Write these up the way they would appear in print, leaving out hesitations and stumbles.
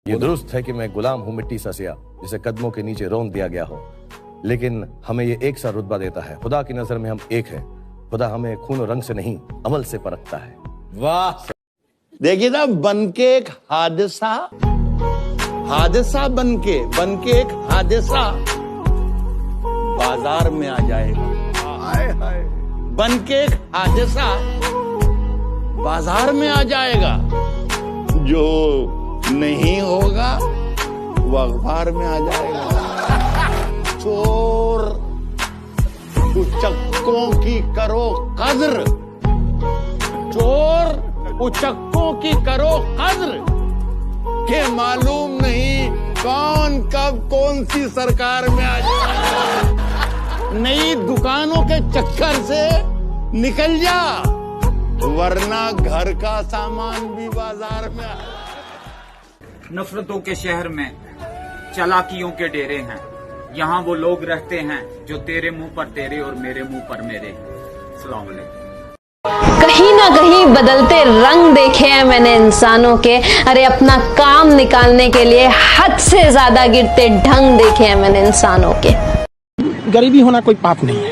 ये दुरुस्त है कि मैं गुलाम हूं मिट्टी सा सिया जिसे कदमों के नीचे रौंद दिया गया हो, लेकिन हमें ये एक सा रुतबा देता है। खुदा की नजर में हम एक हैं। खुदा हमें खून और रंग से नहीं अमल से परखता है। वाह, देखिए ना, बन के एक हादसा बन के एक हादसा बाजार में आ जाएगा। हाय हाय, बन के एक हादसा बाजार में आ जाएगा। जो नहीं होगा वो अखबार में आ जाएगा। चोर उचक्कों की करो कद्र, चोर उचक्कों की करो कद्र, के मालूम नहीं कौन कब कौन सी सरकार में आ जाए। नई दुकानों के चक्कर से निकल जा, वरना घर का सामान भी बाजार में आ। नफरतों के शहर में चालाकियों के डेरे हैं। यहाँ वो लोग रहते हैं जो तेरे मुंह पर तेरे और मेरे मुंह पर मेरे। अस्सलाम वालेकुम। कहीं ना कहीं बदलते रंग देखे हैं मैंने इंसानों के। अरे अपना काम निकालने के लिए हद से ज्यादा गिरते ढंग देखे हैं मैंने इंसानों के। गरीबी होना कोई पाप नहीं है।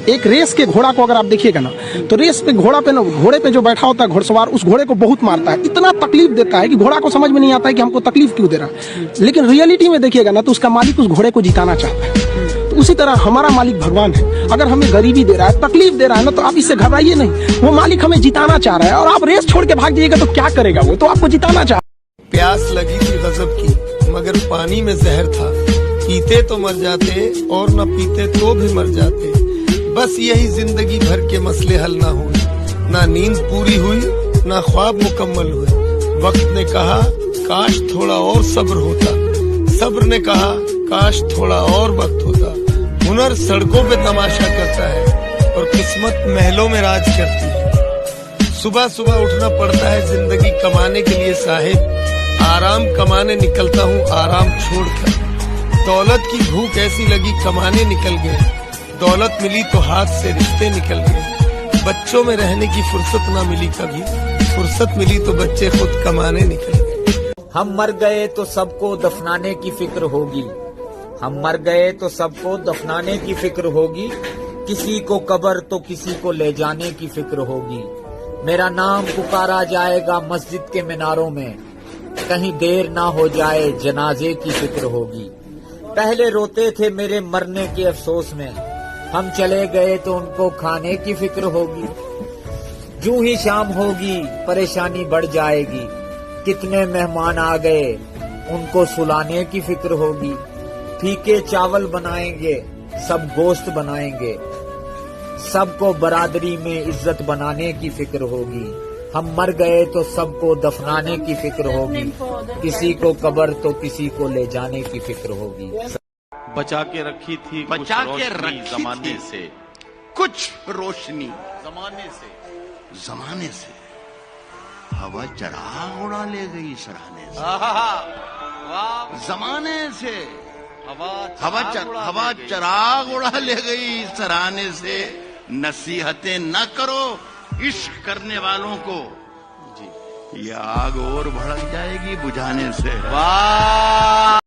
एक रेस के घोड़ा को अगर आप देखिएगा ना, तो रेस पे घोड़े पे जो बैठा होता है घुड़सवार, उस घोड़े को बहुत मारता है, इतना तकलीफ देता है कि घोड़ा को समझ में नहीं आता है कि हमको तकलीफ क्यों दे रहा है। लेकिन रियलिटी में देखिएगा ना, तो उसका मालिक उस घोड़े को जिताना चाहता है। तो उसी तरह हमारा मालिक भगवान है। अगर हमें गरीबी दे रहा है, तकलीफ दे रहा है ना, तो आप इससे घबराइए नहीं। वो मालिक हमें जिताना चाह रहा है, और आप रेस छोड़ के भाग जाइएगा तो क्या करेगा वो? तो आपको जिताना चाह। प्यास लगी थी गजब की, मगर पानी में जहर था। पीते तो मर जाते और न पीते तो भी मर जाते। बस यही जिंदगी भर के मसले हल ना हुए, ना नींद पूरी हुई ना ख्वाब मुकम्मल हुए। वक्त ने कहा काश थोड़ा और सब्र होता, सब्र ने कहा काश थोड़ा और वक्त होता। हुनर सड़कों पे तमाशा करता है और किस्मत महलों में राज करती है। सुबह सुबह उठना पड़ता है जिंदगी कमाने के लिए साहिब, आराम कमाने निकलता हूँ आराम छोड़कर। दौलत की भूख ऐसी लगी कमाने निकल गए, दौलत मिली तो हाथ से रिश्ते निकल गए। बच्चों में रहने की फुर्सत ना मिली कभी, फुर्सत मिली तो बच्चे खुद कमाने निकल गए। हम मर गए तो सबको दफनाने की फिक्र होगी, हम मर गए तो सबको दफनाने की फिक्र होगी। किसी को कब्र तो किसी को ले जाने की फिक्र होगी। मेरा नाम पुकारा जाएगा मस्जिद के मीनारों में, कहीं देर ना हो जाए जनाजे की फिक्र होगी। पहले रोते थे मेरे मरने के अफसोस में, हम चले गए तो उनको खाने की फिक्र होगी। जूं ही शाम होगी परेशानी बढ़ जाएगी, कितने मेहमान आ गए उनको सुलाने की फिक्र होगी। फीके चावल बनाएंगे सब गोश्त बनाएंगे, सबको बरादरी में इज्जत बनाने की फिक्र होगी। हम मर गए तो सबको दफनाने की फिक्र होगी, किसी को कब्र तो किसी को ले जाने की फिक्र होगी। बचा के रखी थी, बचा के रखी जमाने से कुछ रोशनी, जमाने से हवा चराग उड़ा ले गई सराहने से। जमाने से हवा चराग उड़ा ले गई सराहने से। नसीहतें न करो इश्क करने वालों को, ये आग और भड़क जाएगी बुझाने से। वाह।